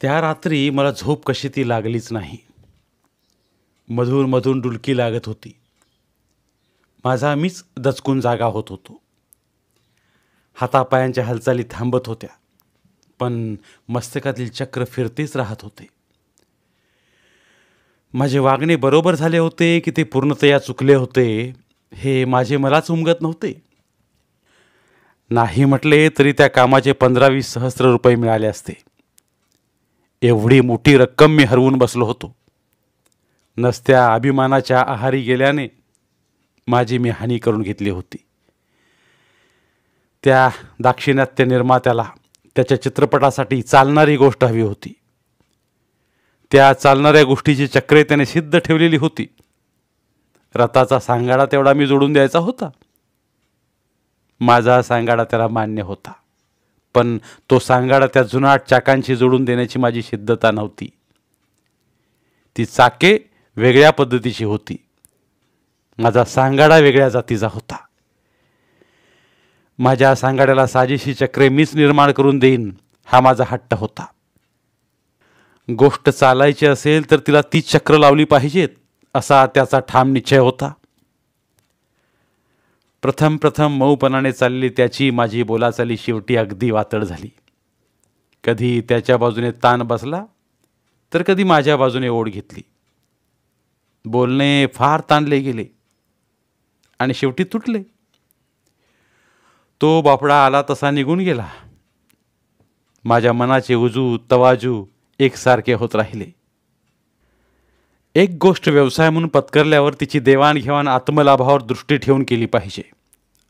त्या रात्री मला झोप कशी ती लागलीच नाही. मधून मधून डुलकी लागत होती. माझा मीच दचकून जागा होत होतो. हातापायांच्या हालचाली थांबत होत्या, पण मस्तकातील चक्र फिरतेच राहत होते. माझे वागणे बरोबर झाले होते की ते पूर्णतया चुकले होते हे माझे मलाच उमगत नव्हते. नाही म्हटले तरी त्या कामाचे 15-20 सहस्र रुपये मिळाले असते. एवढी मोठी रक्कम मी हरवून बसलो होतो. नसत्या अभिमानाच्या आहारी गेल्याने माझी मी हानी करून घेतली होती. त्या दाक्षिणात्य निर्मात्याला त्याच्या चित्रपटासाठी चालणारी गोष्ट हवी होती. त्या चालणाऱ्या गोष्टीची चक्रे त्याने सिद्ध ठेवलेली होती. रथाचा सांगाडा तेवढा मी जोडून द्यायचा होता. माझा सांगाडा त्याला मान्य होता, पण तो सांगाडा त्या जुनाट चाकांशी जोडून देण्याची माझी सिद्धता नव्हती. ती चाके वेगळ्या पद्धतीची होती. माझा सांगाडा वेगळ्या जातीचा होता. माझ्या सांगाड्याला साजेशी चक्रे मीच निर्माण करून देईन हा माझा हट्ट होता. गोष्ट चालायची असेल तर तिला 30 चक्र लावली पाहिजेत असा त्याचा ठाम निश्चय होता. प्रथम प्रथम मऊपणाने चाललेली त्याची माझी बोलाचाली शेवटी अगदी वातड झाली. कधी त्याच्या बाजूने ताण बसला तर कधी माझ्या बाजूने ओढ घेतली. बोलणे फार ताणले गेले आणि शेवटी तुटले. तो बापडा आला तसा निघून गेला. माझ्या मनाचे उजू तवाजू एकसारखे होत राहिले. एक गोष्ट व्यवसाय म्हणून पत्करल्यावर तिची देवाणघेवाण आत्मलाभावर दृष्टी ठेवून केली पाहिजे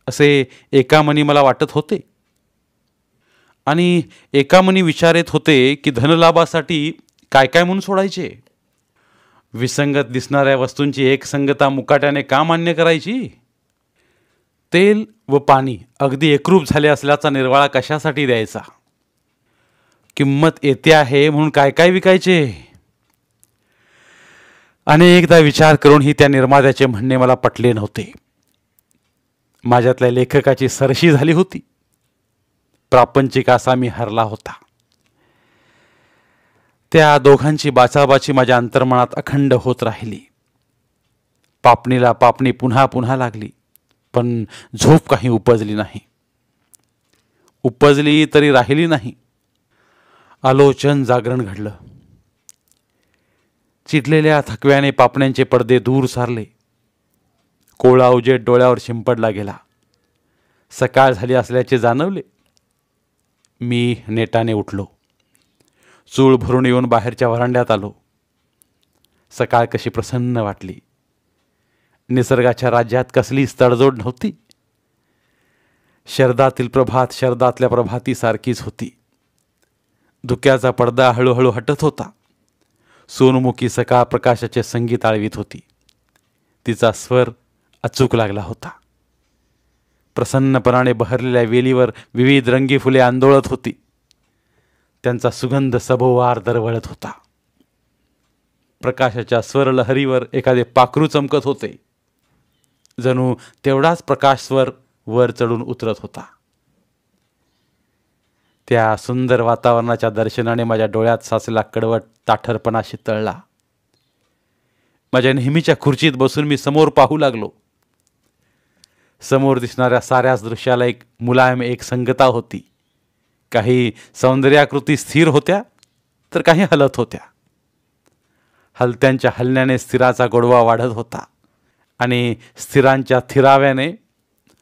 असे एका मनी मला वाटत होते. आणि एका मनी विचार येत होते की धनलाभासाठी काय काय म्हणून सोडायचे. विसंगत दिसणाऱ्या वस्तूंची एकसंगता मुकाट्याने का मान्य करायची. तेल व पाणी अगदी एकरूप झाले असल्याचा निर्वाळा कशासाठी द्यायचा. किंमत येते आहे म्हणून काय काय विकायचे. अनेकदा विचार करूनही त्या निर्मात्याचे म्हणणे मला पटले नव्हते. माझ्यातल्या लेखकाची सरशी झाली होती. प्रापंचिक असा मी हरला होता. त्या दोघांची बाचाबाची माझ्या अंतर्मनात अखंड होत राहिली. पापणीला पापणी पुन्हा पुन्हा लागली, पण झोप काही उपजली नाही. उपजली तरी राहिली नाही. आलोचन जागरण घडलं. चिडलेल्या थकव्याने पापण्यांचे पडदे दूर सारले. कोळा उजेड डोळ्यावर शिंपडला गेला. सकाळ झाली असल्याचे जाणवले. मी नेटाने उठलो. चूळ भरून येऊन बाहेरच्या व्हरांड्यात आलो. सकाळ कशी प्रसन्न वाटली. निसर्गाच्या राज्यात कसलीच तडजोड नव्हती. शरदातील प्रभात शरदातल्या प्रभातीसारखीच होती. धुक्याचा पडदा हळूहळू हटत होता. सोनमुखी सकाळ प्रकाशाचे संगीत आळवीत होती. तिचा स्वर अचूक लागला होता. प्रसन्नपणाने बहरलेल्या वेलीवर विविध रंगी फुले आंदोळत होती. त्यांचा सुगंध सभोवार दरवळत होता. प्रकाशाच्या स्वरलहरीवर एखादे पाखरू चमकत होते. जणू तेवढाच प्रकाश स्वर वर चढून उतरत होता. त्या सुंदर वातावरणाच्या दर्शनाने माझ्या डोळ्यात साचलेला कडवट ताठरपणा शितळला. माझ्या नेहमीच्या खुर्चीत बसून मी समोर पाहू लागलो. समोर दिसणाऱ्या साऱ्याच दृश्याला एक मुलायम एकसंगता होती. काही सौंदर्याकृती स्थिर होत्या तर काही हलत होत्या. हलत्यांच्या हलण्याने स्थिराचा गोडवा वाढत होता आणि स्थिरांच्या थिराव्याने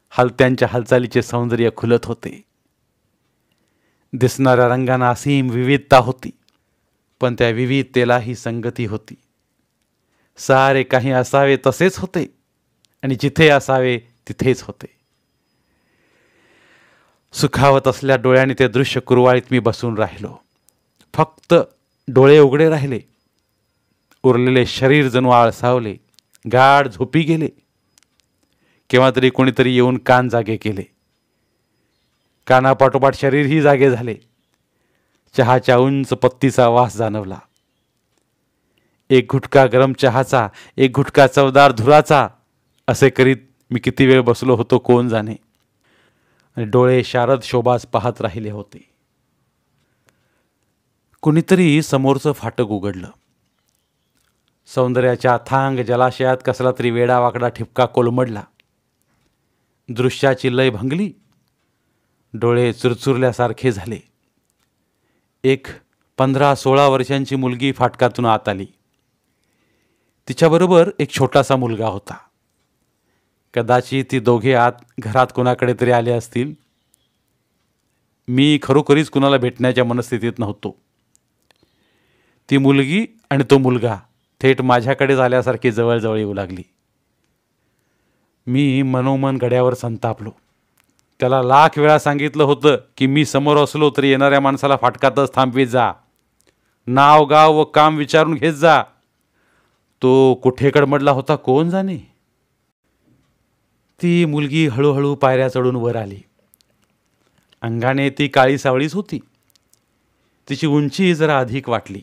हलत्यांच्या हालचालीचे सौंदर्य खुलत होते. दिसणाऱ्या रंगांना असीम विविधता होती, पण त्या विविधतेलाही संगती होती. सारे काही असावे तसेच होते आणि जिथे असावे तिथेच होते. सुखावत असल्या डोळ्याने ते दृश्य कुरवाळीत मी बसून राहिलो. फक्त डोळे उघडे राहिले. उरलेले शरीर जणू आळसावले, गाढ झोपी गेले. केव्हा तरी कोणीतरी येऊन कान जागे केले. कानापाठोपाठ शरीरही जागे झाले. चहाच्या उंच पत्तीचा वास जाणवला. एक घुटका गरम चहाचा, एक घुटका चवदार धुराचा असे करीत मी किती वेळ बसलो होतो कोण जाणे. आणि डोळे शारद शोभास पाहत राहिले होते. कुणीतरी समोरचं फाटक उघडलं. सौंदर्याच्या अथांग जलाशयात कसला तरी वेडावाकडा ठिपका कोलमडला. दृश्याची लय भंगली. डोळे चुरचुरल्यासारखे झाले. एक 15-16 वर्षांची मुलगी फाटकातून आत आली. तिच्याबरोबर एक छोटासा मुलगा होता. कदाचित ती दोघे आत घरात कोणाकडे तरी आले असतील. मी खरोखरीच कुणाला भेटण्याच्या मनस्थितीत नव्हतो. ती मुलगी आणि तो मुलगा थेट माझ्याकडेच आल्यासारखी जवळजवळ येऊ लागली. मी मनोमन गड्यावर संतापलो. त्याला लाख वेळा सांगितलं होतं की मी समोर असलो तरी येणाऱ्या माणसाला फाटकातच थांबवीत जा. नाव गाव व काम विचारून घेत जा. तो कुठे कडमडला होता कोण जाणे. ती मुलगी हळूहळू पायऱ्या चढून वर आली. अंगाने ती काळी सावळीच होती. तिची उंची जरा अधिक वाटली,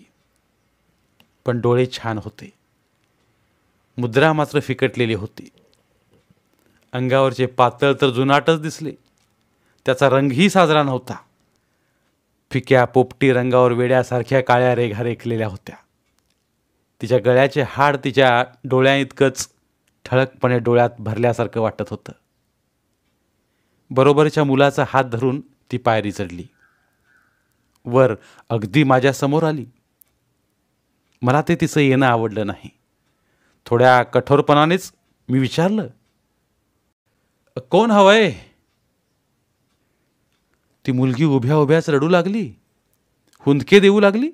पण डोळे छान होते. मुद्रा मात्र फिकटलेली होती. अंगावरचे पातळ तर जुनाटच दिसले. त्याचा रंगही साजरा नव्हता. फिक्या पोपटी रंगावर वेड्यासारख्या काळ्या रेघा रेखलेल्या होत्या. तिच्या गळ्याचे हाड तिच्या डोळ्याइतकंच ठळकपणे डोळ्यात भरल्यासारखं वाटत होतं. बरोबरच्या मुलाचा हात धरून ती पायरी चढली. वर अगदी माझ्यासमोर आली. मला ते तिचं येणं आवडलं नाही. थोड्या कठोरपणानेच मी विचारलं, कोण हवंय? ती मुलगी उभ्या उभ्याच रडू लागली. हुंदके देऊ लागली.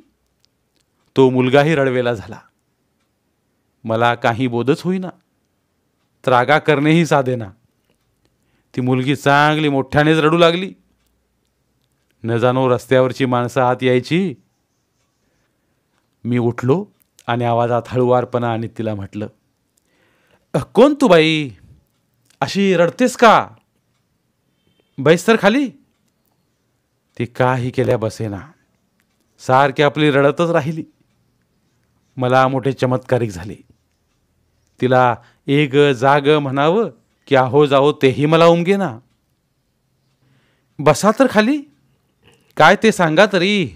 तो मुलगाही रडवेला झाला. मला काही बोधच होईना. त्रागा करणेही साधेना. ती मुलगी चांगली मोठ्यानेच रडू लागली. न जाणो रस्त्यावरची माणसं आत यायची. मी उठलो आणि आवाजात हळुवारपणा आणि तिला म्हटलं, कोण तू बाई? अशी रडतेस का? बैस तर खाली. ती काही केल्या बसेना. सारखी आपली रडतच राहिली. मला मोठे चमत्कारिक झाले. तिला एक जाग म्हणावं की आहो जाओ तेही मला उमगेना. बसा तर खाली. काय ते सांगा तरी.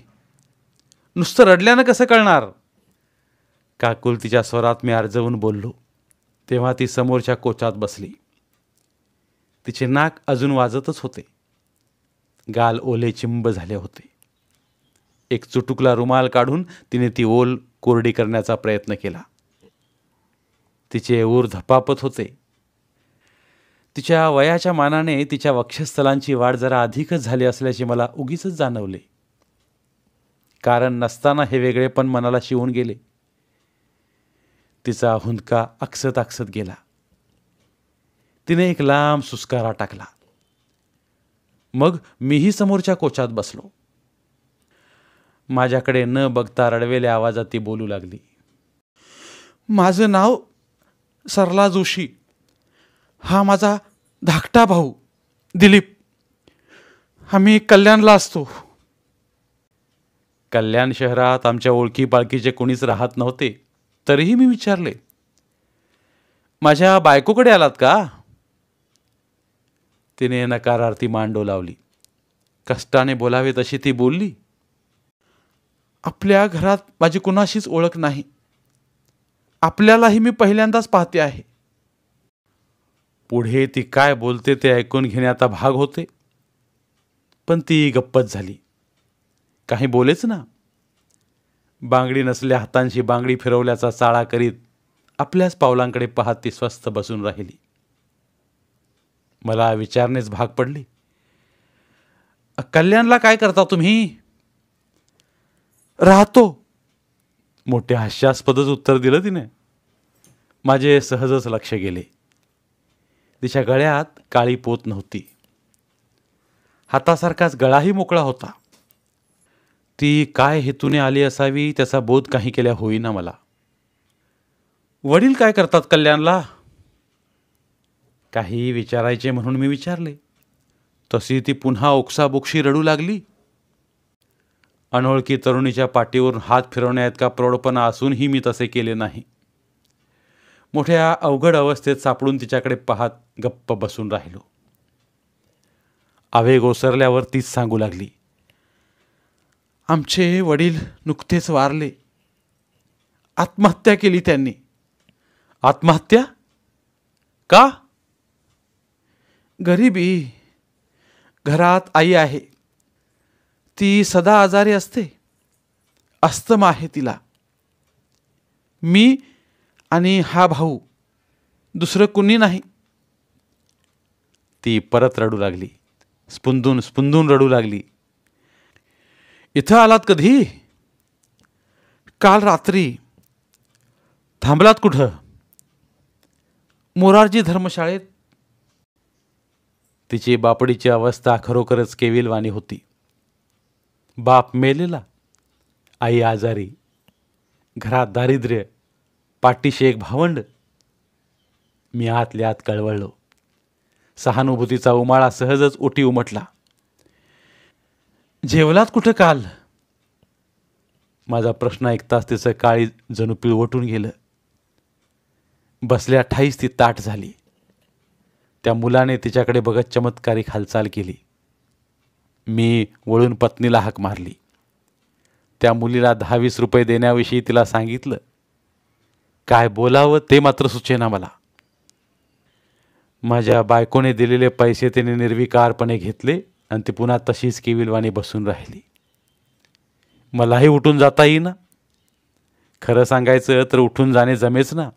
नुसतं रडल्यानं कसं कळणार? काकुलतीच्या स्वरात मी अर्जवून बोललो. तेव्हा ती समोरच्या कोचात बसली. तिचे नाक अजून वाजतच होते. गाल ओले चिंब झाले होते. एक चुटुकला रुमाल काढून तिने ती ओल कोरडी करण्याचा प्रयत्न केला. तिचे ऊर धपापत होते. तिच्या वयाच्या मानाने तिच्या वक्षस्थलांची वाढ जरा अधिकच झाली असल्याचे मला उगीच जाणवले. कारण नसताना हे वेगळेपण मनाला शिवून गेले. तिचा हुंदका आकसत आकसत गेला. तिने एक लांब सुस्कारा टाकला. मग मीही समोरच्या कोचात बसलो. माझ्याकडे न बघता रडवेल्या आवाजात ती बोलू लागली, माझं नाव सरला जोशी. हा माझा धाकटा भाऊ दिलीप. आम्ही कल्याणला असतो. कल्याण शहरात आमच्या ओळखी पाळखीचे कोणीच राहत नव्हते. तरीही मी विचारले, माझ्या बायकोकडे आलात का? तिने नकारार्थी मान डोलावली. कष्टाने बोलावे तशी ती बोलली, आपल्या घरात माझी कुणाशीच ओळख नाही. आपल्यालाही मी पहिल्यांदाच पाहते आहे. पुढे ती काय बोलते ते ऐकून घेण्याचा भाग होते, पण ती गप्पच झाली. काही बोलेच ना. बांगडी नसल्या हातांशी बांगडी फिरवल्याचा चाळा करीत आपल्याच पावलांकडे पाहत ती स्वस्थ बसून राहिली. मला विचारणेच भाग पडले, कल्याणला काय करता तुम्ही? राहतो. मोठे हास्यास्पदच उत्तर दिलं तिने. माझे सहजच लक्ष गेले. तिच्या गळ्यात काळी पोत नव्हती. हातासारखाच गळाही मोकळा होता. ती काय हेतूने आली असावी त्याचा बोध काही केल्या होईना मला. वडील काय करतात कल्याणला? काही विचारायचे म्हणून मी विचारले. तशी ती पुन्हा ओक्साबोक्षी रडू लागली. अनोळखी तरुणीच्या पाठीवरून हात फिरवण्याइतका प्रौढपणा असूनही मी तसे केले नाही. मोठ्या अवघड अवस्थेत सापडून तिच्याकडे पाहत गप्प बसून राहिलो. आवेग ओसरल्यावर तीच सांगू लागली, आमचे वडील नुकतेच वारले. आत्महत्या केली त्यांनी. आत्महत्या का? गरिबी. घरात आई आहे. ती सदा आजारी असते. अस्थमा आहे तिला. मी आणि हा भाऊ, दुसरं कुणी नाही. ती परत रडू लागली. स्पुंदून स्पुंदून रडू लागली. इथं आलात कधी? काल रात्री. थांबलात कुठं? मोरारजी धर्मशाळेत. तिची बापडीची अवस्था खरोखरच केविलवाणी होती. बाप मेलेला, आई आजारी, घरात दारिद्र्य, पाठीशी एक भावंड. मी आतल्या आत कळवळलो. सहानुभूतीचा उमाळा सहजच ओटी उमटला. जेवलात कुठं काल? माझा प्रश्न ऐकताच तिचं काळी जणू पिळवटून गेलं. बसल्या ठाईच ती ताठ झाली. त्या मुलाने तिच्याकडे बघत चमत्कारी हालचाल केली. मी वळून पत्नीला हाक मारली. त्या मुलीला 10-20 रुपये देण्याविषयी तिला सांगितलं. काय बोलावं ते मात्र सुचेना मला. माझ्या बायकोने दिलेले पैसे तिने निर्विकारपणे घेतले आणि ती पुन्हा तशीच केविलवाणी बसून राहिली. मलाही उठून जाता येईना. खरं सांगायचं तर उठून जाणे जमेच ना.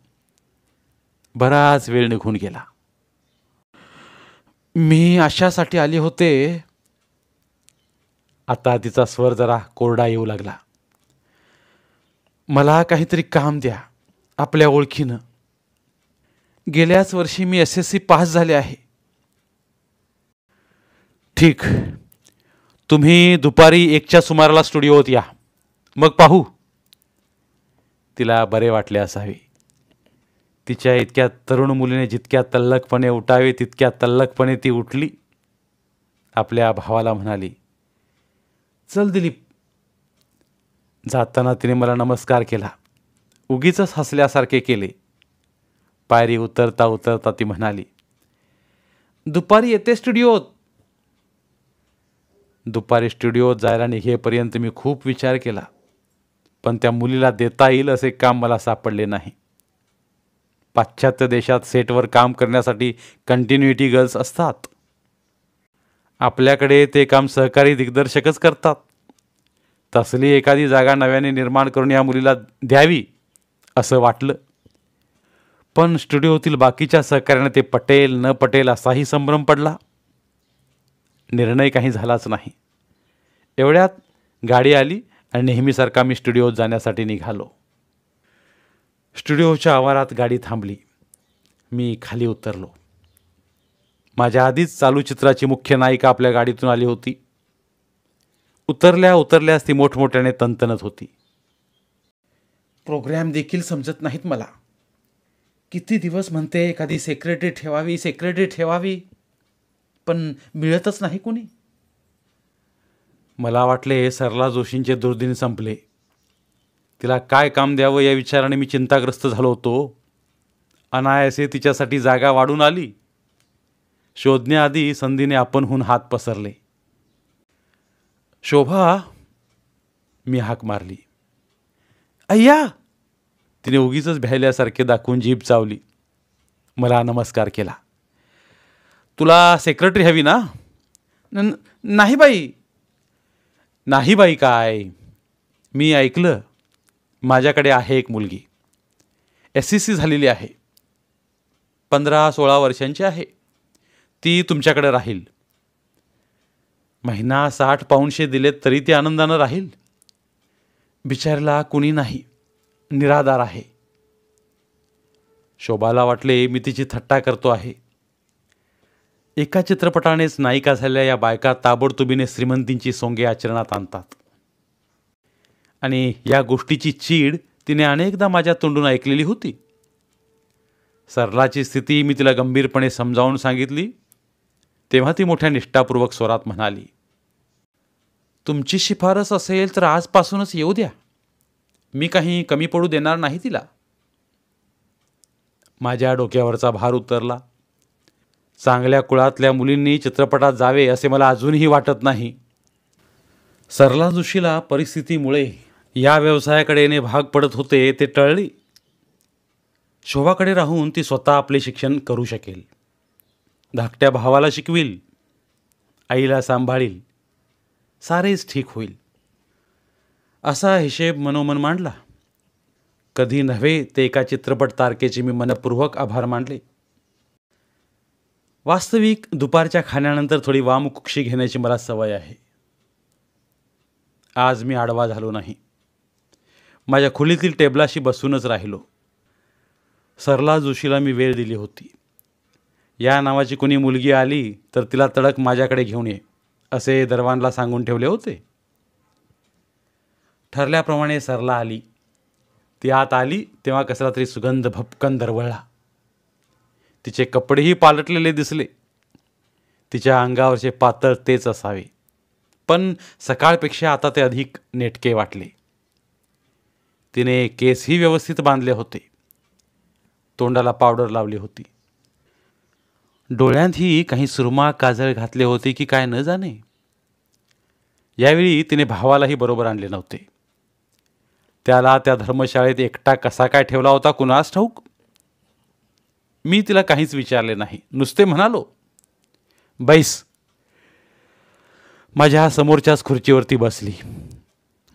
बराच वेळ निघून गेला. मी अशासाठी आले होते. आता तिचा स्वर जरा कोरडा येऊ लागला. मला काहीतरी काम द्या आपल्या ओळखीनं. गेल्याच वर्षी मी SSC पास झाले आहे. ठीक, तुम्ही दुपारी 1च्या सुमाराला स्टुडिओत या, मग पाहू. तिला बरे वाटले असावे. तिच्या इतक्या तरुण मुलीने जितक्या तल्लखपणे उठावे तितक्या तल्लखपणे ती उठली. आपल्या भावाला म्हणाली, चल दिलीप. जाताना तिने मला नमस्कार केला. उगीच हसल्यासारखे केले. पायरी उतरता उतरता ती म्हणाली, दुपारी येते स्टुडिओत. दुपारी स्टुडिओत जायला निघेपर्यंत मी खूप विचार केला, पण त्या मुलीला देता येईल असे काम मला सापडले नाही. पाश्चात्य देशात सेटवर काम करण्यासाठी कंटिन्युइटी गर्ल्स असतात. आपल्याकडे ते काम सहकारी दिग्दर्शकच करतात. तसली एखादी जागा नव्याने निर्माण करून या मुलीला द्यावी असं वाटलं. पण स्टुडिओतील बाकीच्या सहकार्याने ते पटेल न पटेल असाही संभ्रम पडला. निर्णय काही झालाच नाही. एवढ्यात गाडी आली आणि नेहमीसारखा मी स्टुडिओत जाण्यासाठी निघालो. स्टुडिओच्या आवारात गाडी थांबली. मी खाली उतरलो. माझ्या आधीच चालू चित्राची मुख्य नायिका आपल्या गाडीतून आली होती. उतरल्या उतरल्यास ती मोठमोठ्याने तणतणत होती. प्रोग्रॅम देखील समजत नाहीत मला. किती दिवस म्हणते एखादी सेक्रेटरी ठेवावी, सेक्रेटरी ठेवावी, पण मिळतच नाही कोणी. मला वाटले सरला जोशींचे दुर्दिन संपले. तिला काय काम द्यावं या विचाराने मी चिंताग्रस्त झालो होतो. अनायासे तिच्यासाठी जागा वाढून आली. शोधण्याआधी संधीने आपणहून हात पसरले. शोभा, मी हाक मारली. अय्या, तिने उगीच भ्यायल्यासारखे दाखवून जीभ चावली. मला नमस्कार केला. तुला सेक्रेटरी हवी ना? नाही बाई. नाही बाई काय? मी ऐकलं. माझ्याकडे आहे एक मुलगी. SSC झालेली आहे. 15-16 वर्षांची आहे. ती तुमच्याकडे राहील. महिना 60 पाऊंडशे दिलेत तरी ती आनंदानं राहील. बिचारीला कुणी नाही, निराधार आहे. शोभाला वाटले मी तिची थट्टा करतो आहे. एका चित्रपटानेच नायिका झालेल्या या बायका ताबडतोबीने श्रीमंतींची सोंगे आचरणात आणतात. आणि या गोष्टीची चीड तिने अनेकदा माझ्या तोंडून ऐकलेली होती. सरलाची स्थिती मी तिला गंभीरपणे समजावून सांगितली. तेव्हा ती मोठ्या निष्ठापूर्वक स्वरात म्हणाली, तुमची शिफारस असेल तर आजपासूनच येऊ द्या. मी काही कमी पडू देणार नाही तिला. माझ्या डोक्यावरचा भार उतरला. चांगल्या कुळातल्या मुलींनी चित्रपटात जावे असे मला अजूनही वाटत नाही. सरला जोशीला परिस्थितीमुळे या व्यवसायाकडे येणे भाग पडत होते ते टळली. शोभाकडे राहून ती स्वतः आपले शिक्षण करू शकेल, धाकट्या भावाला शिकविल, आईला सांभाळील, सारेच ठीक होईल असा हिशेब मनोमन मांडला. कधी नव्हे ते एका चित्रपट तारकेचे मी मनपूर्वक आभार मानले. वास्तविक दुपारच्या खाण्यानंतर थोडी वामकुक्षी घेण्याची मला सवय आहे. आज मी आडवा झालो नाही. माझ्या खोलीतील टेबलाशी बसूनच राहिलो. सरला जोशीला मी वेळ दिली होती. या नावाची कोणी मुलगी आली तर तिला तडक माझ्याकडे घेऊन ये असे दरवानला सांगून ठेवले होते. ठरल्याप्रमाणे सरला आली. ती आत आली तेव्हा कसला तरी सुगंध भपकन दरवळला. तिचे कपडेही पालटलेले दिसले. तिच्या अंगावरचे पातळ तेच असावे, पण सकाळपेक्षा आता ते अधिक नेटके वाटले. तिने केसही व्यवस्थित बांधले होते. तोंडाला पावडर लावली होती. डोळ्यांतही काही सुरमा काजळ घातले होते की काय न जाणे. यावेळी तिने भावालाही बरोबर आणले नव्हते. त्याला त्या धर्मशाळेत एकटा कसा काय ठेवला होता कुणास ठाऊक. मी तिला काहीच विचारले नाही. नुसते म्हणालो, बैस. माझ्या समोरच्याच खुर्चीवरती बसली.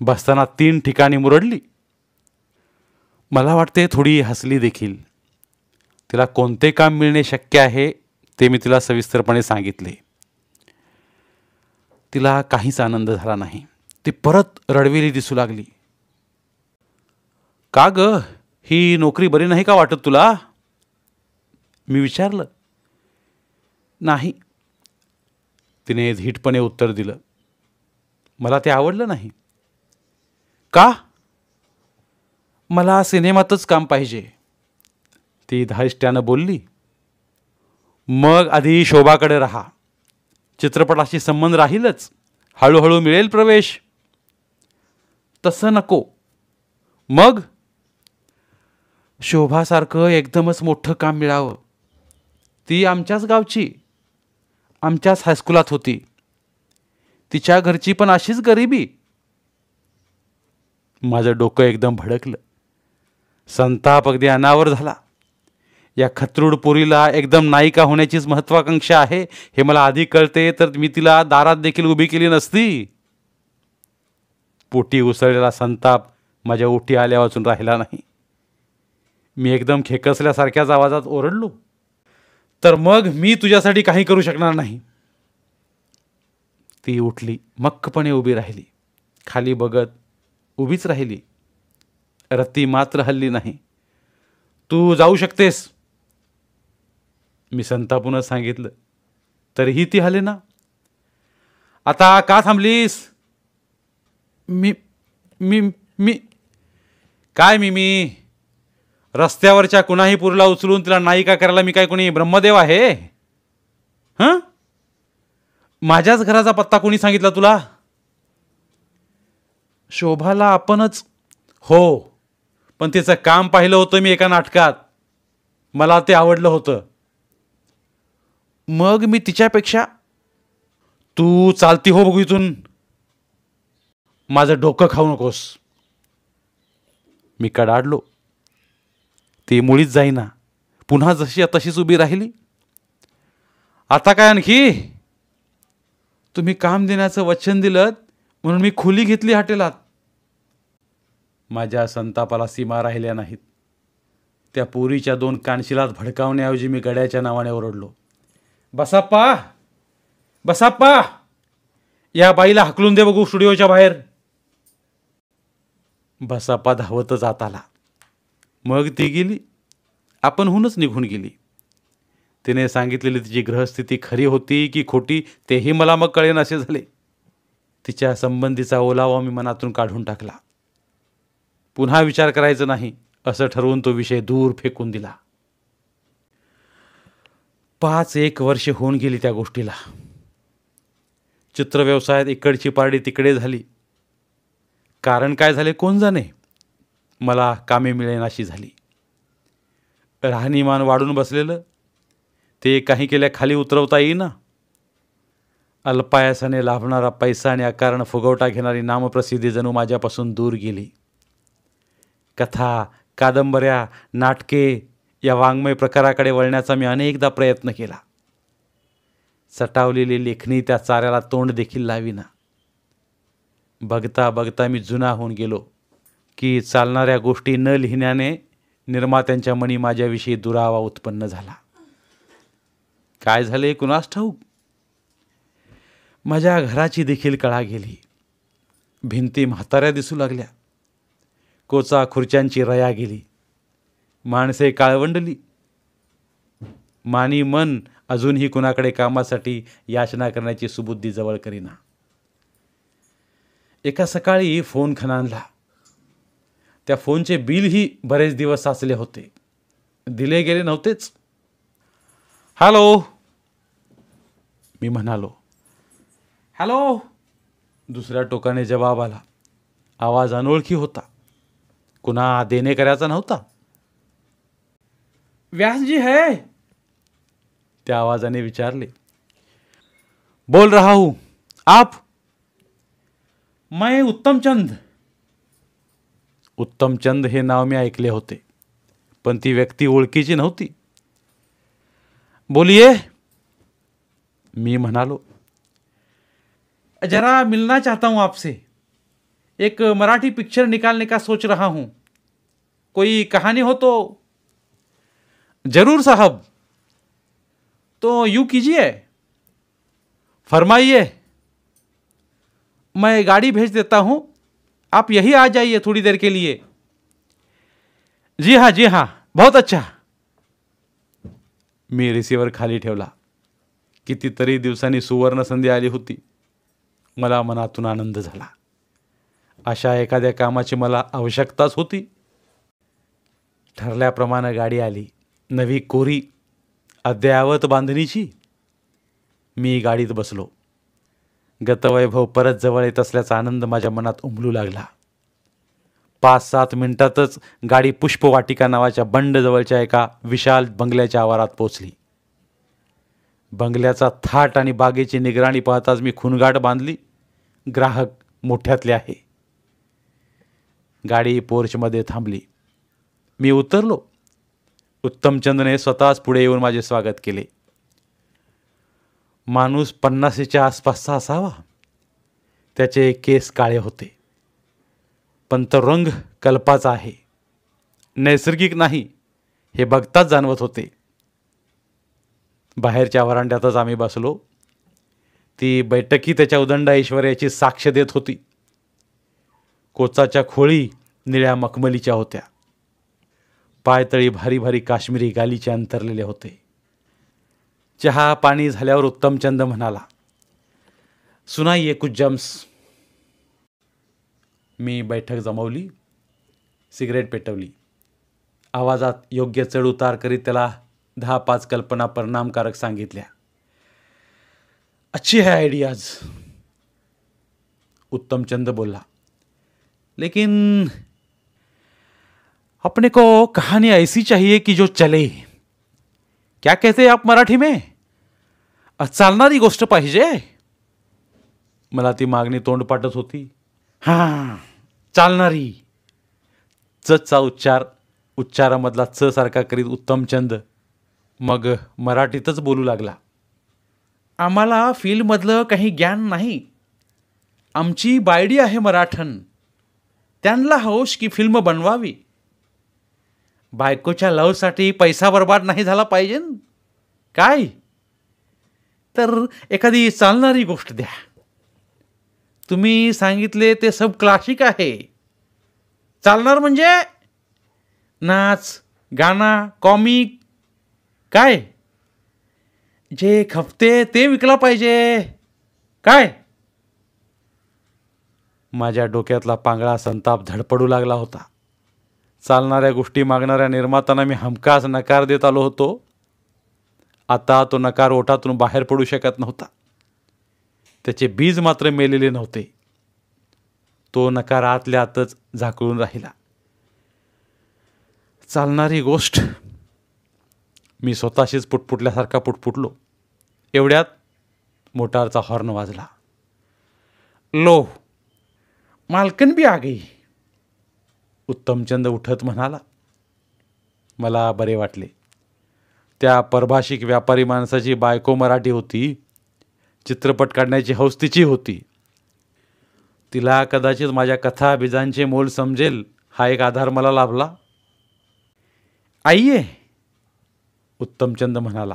बसताना 3 ठिकाणी मुरडली. मला वाटते थोडी हसली देखील. तिला कोणते काम मिळणे शक्य आहे ते मी तिला सविस्तरपणे सांगितले. तिला काहीच आनंद झाला नाही. ती परत रडवेली दिसू लागली. का ग, ही नोकरी बरी नाही का वाटत तुला? मी विचारलं. नाही, तिने धीटपणे उत्तर दिलं. मला ते आवडलं नाही. का? मला सिनेमातच काम पाहिजे, ती धारिष्ट्यानं बोलली. मग आधी शोभाकडे राहा. चित्रपटाशी संबंध राहीलच, हळूहळू मिळेल प्रवेश. तसं नको. मग? शोभासारखं एकदमच मोठं काम मिळावं. ती आमच्याच गावची, आमच्याच हायस्कुलात होती. तिच्या घरची पण अशीच गरिबी. माझं डोकं एकदम भडकलं. संताप अगदी अनावर झाला. या खतरूड पोरीला एकदम नायिका होण्याचीच महत्वाकांक्षा आहे हे मला आधी कळते तर मी तिला दारात देखील उभी केली नसती. पोटी उसळलेला संताप माझ्या ओठी आल्या वाचून राहिला नाही. मी एकदम खेकसल्यासारख्याच आवाजात ओरडलो, तर मग मी तुझ्यासाठी काही करू शकणार नाही. ती उठली, मक्कपणे उभी राहिली. खाली बघत उभीच राहिली. रत्ती मात्र हल्ली नाही. तू जाऊ शकतेस, मी संतापूनच सांगितलं. तरीही ती हले ना. आता का थांबलीस? मी मी मी काय मी रस्त्यावरच्या कुणाही पुरीला उचलून तिला नायिका करायला मी काय कोणी ब्रह्मदेव आहे? हं? माझ्याच घराचा पत्ता कोणी सांगितला तुला? शोभाला आपणच. हो, पण तिचं काम पाहिलं होतं मी एका नाटकात. मला ते आवडलं होतं. मग मी तिच्यापेक्षा. तू चालती हो बघू इथून. माझं डोकं खाऊ नकोस. मी कडाडलो. ती मुळीच जाईना. पुन्हा जशी तशीच उभी राहिली. आता काय आणखी? तुम्ही काम देण्याचं वचन दिलं म्हणून मी खोली घेतली हॉटेलात. माझ्या संतापाला सीमा राहिल्या नाहीत. त्या पोरीच्या 2 कानशिलात भडकावण्याऐवजी मी गड्याच्या नावाने ओरडलो. बसाप्पा, बसाप्पा, या बाईला हाकलून दे बघू स्टुडिओच्या बाहेर. बसाप्पा धावतच आत आला. मग ती गेली. आपणहूनच निघून गेली. तिने सांगितलेली तिची ग्रहस्थिती खरी होती की खोटी तेही मला मग कळेनासे झाले. तिच्या संबंधीचा ओलावा मी मनातून काढून टाकला. पुन्हा विचार करायचा नाही असं ठरवून तो विषय दूर फेकून दिला. 5-1 वर्षे होऊन गेली त्या गोष्टीला. चित्रव्यवसायात इकडची पारडी तिकडे झाली. कारण काय झाले कोण जाणे. मला कामे मिळेनाशी झाली. राहणीमान वाढून बसलेलं, ते काही केल्या खाली उतरवता येईना. अल्पायासाने लाभणारा पैसा आणि अकारण फुगवटा घेणारी नामप्रसिद्धी जणू माझ्यापासून दूर गेली. कथा, कादंबऱ्या, नाटके या वाङ्मय प्रकाराकडे वळण्याचा मी अनेकदा प्रयत्न केला. सटावलेली लेखणी त्या चाऱ्याला तोंड देखील लावीना. बघता बघता मी जुना होऊन गेलो की चालणाऱ्या गोष्टी न लिहिण्याने निर्मात्यांच्या मनी माझ्याविषयी दुरावा उत्पन्न झाला. काय झाले कुणास ठाऊक. माझ्या घराची देखील कळा गेली. भिंती म्हाताऱ्या दिसू लागल्या. कोचा खुर्च्यांची रया गेली. माणसे काळवंडली. मानी मन अजूनही कुणाकडे कामासाठी याचना करण्याची सुबुद्धी जवळ करीना. एका सकाळी फोन खणानला. त्या फोनचे बिलही बरेच दिवस साचले होते. दिले गेले नव्हतेच. हॅलो, मी म्हणालो. हॅलो, दुसऱ्या टोकाने जवाब आला. आवाज अनोळखी होता. कुणा देणेकऱ्याचा नव्हता. व्यासजी है? त्या आवाजाने विचारले. बोल रहा हूं. आप? मैं उत्तमचंद. उत्तमचंद हे नाव मी ऐकले होते, पण ती व्यक्ती ओळखीची नव्हती. बोलिये, मी म्हणालो. जरा मिलना चाहता हूं आपसे. एक मराठी पिक्चर निकालने का सोच रहा हूं. कोई कहानी हो तो. जरूर साहब. तो यूं कीजिए. फरमाइए. मैं गाड़ी भेज देता हूं. आप यही आ जाइए थोड़ी देर के लिए. जी हाँ, जी हाँ, बहुत अच्छा. मी रिसिव्हर खाली ठेवला. कितीतरी दिवसांनी सुवर्ण संधी आली होती. मला मनातून आनंद झाला. अशा एखाद्या कामाची मला आवश्यकताच होती. ठरल्याप्रमाणे गाडी आली. नवी कोरी, अद्ययावत बांधणीची. मी गाडीत बसलो. गतवैभव परत जवळ येत असल्याचा आनंद माझ्या मनात उमलू लागला. 5-7 मिनिटातच गाडी पुष्पवाटिका नावाच्या बंडजवळच्या एका विशाल बंगल्याच्या आवारात पोचली. बंगल्याचा थाट आणि बागेची निगराणी पाहताच मी खुणगाठ बांधली. ग्राहक मोठ्यातले आहे. गाडी पोर्चमध्ये थांबली. मी उतरलो. उत्तमचंदने स्वतःच पुढे येऊन माझे स्वागत केले. माणूस 50च्या आसपासचा असावा. त्याचे केस काळे होते, पण तो रंग कल्पाचा आहे, नैसर्गिक नाही हे बघताच जाणवत होते. बाहेरच्या वरांड्यातच आम्ही बसलो. ती बैठकी त्याच्या उदंड ऐश्वर्याची साक्ष देत होती. कोचाच्या खोळी निळ्या मखमलीच्या होत्या. पायतळी भारी भारी काश्मीरी गालीचे अंतरलेले होते. चहा पाणी झाल्यावर उत्तमचंद म्हणाला, सुनाइये कुछ जम्स. मी बैठक जमवली. सिगरेट पेटवली. आवाजात योग्य चढ उतार करीत त्याला 10-5 कल्पना परिणामकारक सांगितल्या. अच्छी है आइडियाज. उत्तमचंद बोला, लेकिन अपने को कहानी ऐसी चाहिए कि जो चले. क्या कहते आप मराठी में? चालणारी गोष्ट पाहिजे. मला ती मागणी तोंडपाठच होती. हां, चालणारी. चचा उच्चारामधला च सारखा करीत उत्तमचंद मग मराठीतच बोलू लागला. आम्हाला फिल्ममधलं काही ज्ञान नाही. आमची बायडी आहे मराठन. त्यांना हौस की फिल्म बनवावी. बायकोच्या लवसाठी पैसा बर्बाद नाही झाला पाहिजे. काय तर एखादी चालणारी गोष्ट द्या. तुम्ही सांगितले ते सब क्लासिक आहे. चालणार म्हणजे नाच, गाणा, कॉमिक. काय जे खपते ते विकला पाहिजे. काय. माझ्या डोक्यातला पांगळा संताप धडपडू लागला होता. चालणाऱ्या गोष्टी मागणाऱ्या निर्मात्यांना मी हमखास नकार देत आलो होतो. आता तो नकार ओठातून बाहेर पडू शकत नव्हता. त्याचे बीज मात्र मेलेले नव्हते. तो नकार आतल्या आतच झाकळून राहिला. चालणारी गोष्ट. मी स्वतःशीच पुटपुटल्यासारखा पुटपुटलो. एवढ्यात मोटारचा हॉर्न वाजला. लो, मालकन भी आ गई, उत्तमचंद उठत म्हणाला. मला बरे वाटले. त्या परभाषिक व्यापारी माणसाची बायको मराठी होती. चित्रपट काढण्याची हौस तिची होती. तिला कदाचित माझ्या कथा बीजांचे मोल समजेल हा एक आधार मला लाभला. आईये, उत्तमचंद म्हणाला.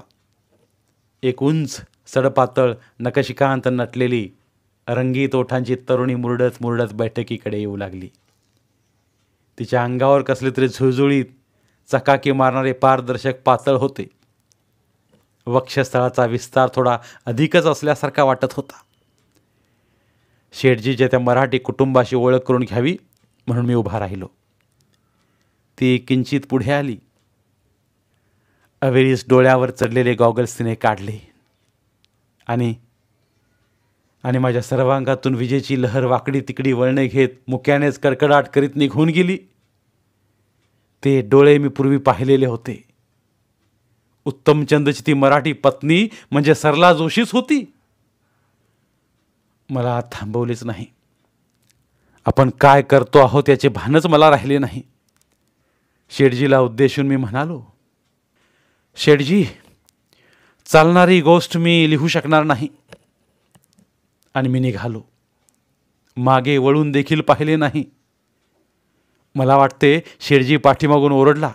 एक उंच सडपातळ नकशिकांत नटलेली रंगीत ओठांची तरुणी मुरडत मुरडत बैठकीकडे येऊ लागली. तिच्या अंगावर कसले तरी झुळझुळीत चकाकी मारणारे पारदर्शक पातळ होते. वक्षस्थळाचा विस्तार थोडा अधिकच असल्यासारखा वाटत होता. शेठजीच्या त्या मराठी कुटुंबाशी ओळख करून घ्यावी म्हणून मी उभा राहिलो. ती किंचित पुढे आली. अवेळीस डोळ्यावर चढलेले गॉगल्स तिने काढले आणि माझ्या सर्वांगातून विजेची लहर वाकडी तिकडी वळणे घेत मुक्यानेच कडकडाट करीत निघून गेली. ते डोळे मी पूर्वी पाहिलेले होते. उत्तमचंदची ती मराठी पत्नी म्हणजे सरला जोशीच होती. मला थांबवलेच नाही. आपण काय करतो आहोत याचे भानच मला राहिले नाही. शेठजीला उद्देशून मी म्हणालो, शेठजी, चालणारी गोष्ट मी लिहू शकणार नाही. आणि मी निघालो. मागे वळून देखील पाहिले नाही. मला वाटते शेठजी पाठीमागून ओरडला,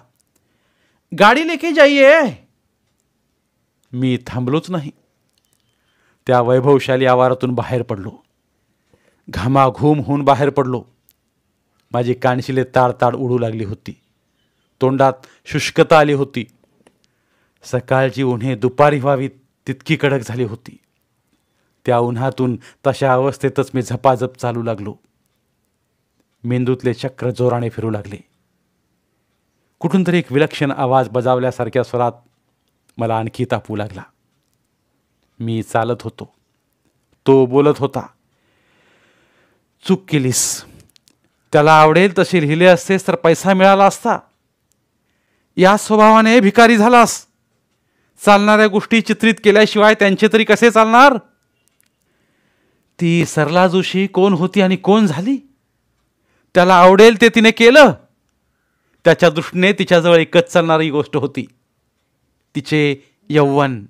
गाडी लेके जाइए. मी थांबलोच नाही. त्या वैभवशाली आवारातून बाहेर पडलो. घामाघूम होऊन बाहेर पडलो. माझी कानशिले ताडताड उडू लागली होती. तोंडात शुष्कता आली होती. सकाळची उन्हे दुपारी व्हावी तितकी कडक झाली होती. त्या उन्हातून तशा अवस्थेतच मी झपाझप चालू लागलो. मेंदूतले चक्र जोराने फिरू लागले. कुठून तरी एक विलक्षण आवाज बजावल्यासारख्या स्वरात मला आणखी तापू लागला. मी चालत होतो. तो बोलत होता, चूक केलीस. त्याला आवडेल तसे लिहिले असतेस तर पैसा मिळाला असता. या स्वभावाने भिकारी झालास. चालणाऱ्या गोष्टी चित्रित केल्याशिवाय त्यांचे तरी कसे चालणार. ती सरला जोशी कोण होती आणि कोण झाली. त्याला आवडेल ते तिने केलं. त्याच्या दृष्टीने तिच्याजवळ एकच चालणारी गोष्ट होती, तिचे यौवन.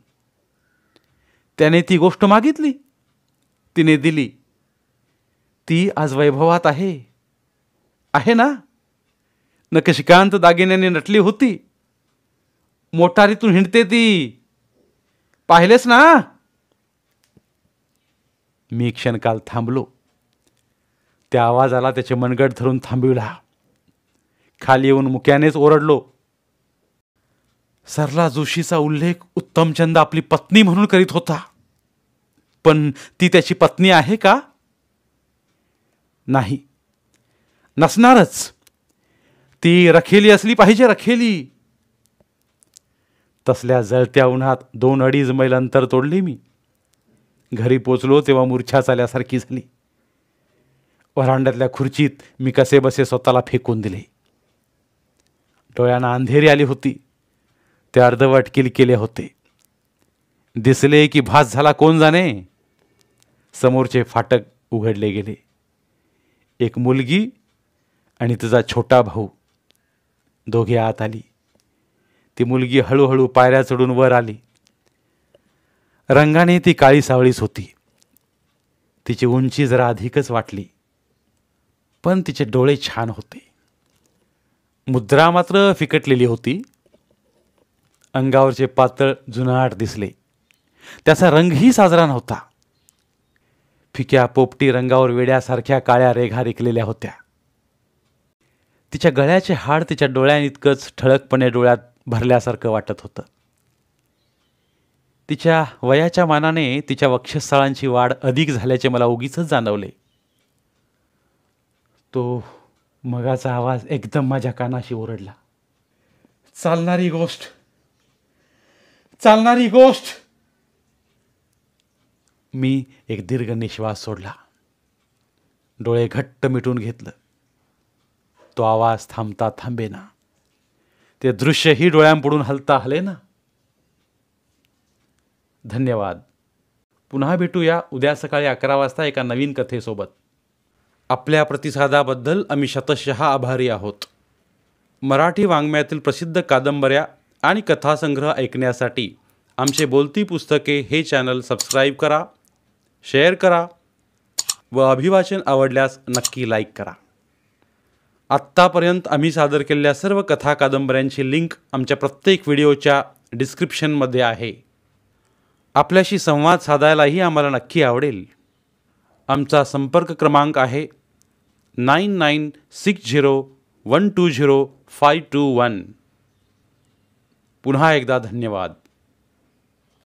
त्याने ती गोष्ट मागितली, तिने दिली. ती आज वैभवात आहे ना. नकशिकांत दागिन्याने नटली होती. मोटारीतून हिंडते ती, पाहिलेस ना. मी क्षणकाल थांबलो. त्या आवाजाला त्याचे मनगट धरून थांबविला. खाली येऊन मुक्यानेच ओरडलो, सरला जोशीचा उल्लेख उत्तमचंद आपली पत्नी म्हणून करीत होता, पण ती त्याची पत्नी आहे का. नाही, नसणारच. ती रखेली असली पाहिजे, रखेली. तसल्या जळत्या उन्हात 2-2.5 मैल अंतर तोडले मी. घरी पोचलो तेव्हा मूर्छा आल्यासारखी झाली. व्हरांड्यातल्या खुर्चीत मी कसे बसे स्वतःला फेकून दिले. डोळ्यांना अंधेरी आली होती. ते अर्धवट केले होते. दिसले की भास झाला कोण जाणे. समोरचे फाटक उघडले गेले. एक मुलगी आणि तिचा छोटा भाऊ दोघे आत आली. ती मुलगी हळूहळू पायऱ्या चढून वर आली. रंगाने ती काळी सावळीच होती. तिची उंची जरा अधिकच वाटली, पण तिचे डोळे छान होते. मुद्रा मात्र फिकटलेली होती. अंगावरचे पातळ जुनाट दिसले. त्याचा रंगही साजरा नव्हता. फिक्या पोपटी रंगावर वेड्यासारख्या काळ्या रेघा रेखलेल्या होत्या. तिच्या गळ्याचे हाड तिच्या डोळ्यांइतकंच ठळकपणे डोळ्यात भरल्यासारखं वाटत होतं. तिच्या वयाच्या मानाने तिच्या वक्षस्थळांची वाढ अधिक झाल्याचे मला उगीचच जाणवले. तो मगाचा आवाज एकदम माझ्या कानाशी ओरडला, चालणारी गोष्ट, चालणारी गोष्ट. मी एक दीर्घ निश्वास सोडला. डोळे घट्ट मिटून घेतलं. तो आवाज थांबता थांबेना. ते दृश्यही डोळ्यांपुढून हलता हलेना. धन्यवाद. पुन्हा भेटूया उद्या सकाळी 11 वाजता एका नवीन कथेसोबत. आपल्या प्रतिसादाबद्दल आम्ही शतशः आभारी आहोत. मराठी वाङ्मयातील प्रसिद्ध कादंबऱ्या आणि कथासंग्रह ऐकण्यासाठी आमचे बोलती पुस्तके हे चॅनल सबस्क्राईब करा, शेअर करा व अभिवाचन आवडल्यास नक्की लाईक करा. आत्तापर्यंत आम्ही सादर केलेल्या सर्व कथा कादंबऱ्यांची लिंक आमच्या प्रत्येक व्हिडिओच्या डिस्क्रिप्शनमध्ये आहे. आपल्याशी संवाद साधायलाही आम्हाला नक्की आवडेल. आमचा संपर्क क्रमांक आहे 9960120521. पुन्हा एकदा धन्यवाद.